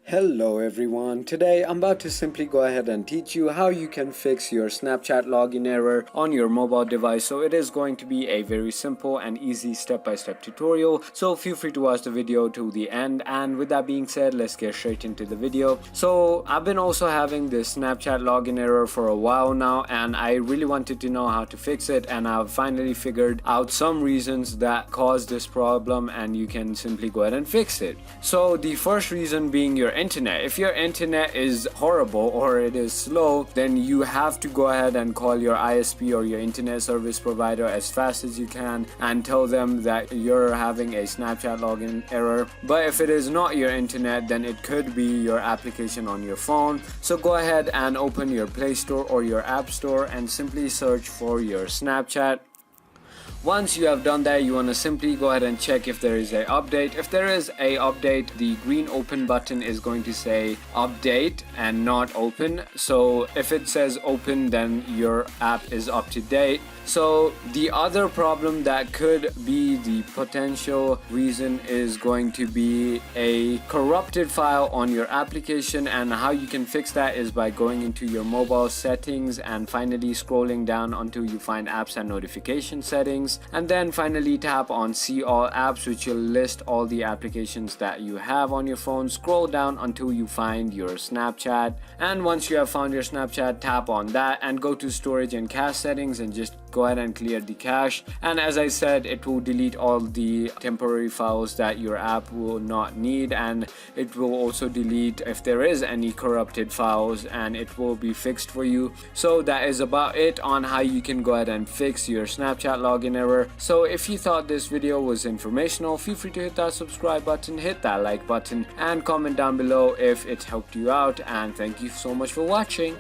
Hello everyone, today I'm about to simply go ahead and teach you how you can fix your Snapchat login error on your mobile device. So it is going to be a very simple and easy step-by-step tutorial, so feel free to watch the video to the end. And with that being said, let's get straight into the video. So I've been also having this Snapchat login error for a while now, and I really wanted to know how to fix it, and I've finally figured out some reasons that cause this problem, and you can simply go ahead and fix it. So the first reason being your internet. If your internet is horrible or it is slow, then you have to go ahead and call your ISP or your internet service provider as fast as you can and tell them that you're having a Snapchat login error. But if it is not your internet, then it could be your application on your phone. So go ahead and open your Play Store or your App Store and simply search for your Snapchat. Once you have done that, you want to simply go ahead and check if there is a update. If there is a update, the green open button is going to say update and not open. So if it says open, then your app is up to date. So the other problem that could be the potential reason is going to be a corrupted file on your application, and how you can fix that is by going into your mobile settings and finally scrolling down until you find apps and notification settings, and then finally tap on see all apps, which will list all the applications that you have on your phone. Scroll down until you find your Snapchat, and once you have found your Snapchat, tap on that and go to storage and cache settings and just go ahead and clear the cache. And as I said, it will delete all the temporary files that your app will not need, and it will also delete if there is any corrupted files, and it will be fixed for you. So that is about it on how you can go ahead and fix your Snapchat login error. So if you thought this video was informational, feel free to hit that subscribe button, hit that like button, and comment down below if it helped you out. And thank you so much for watching.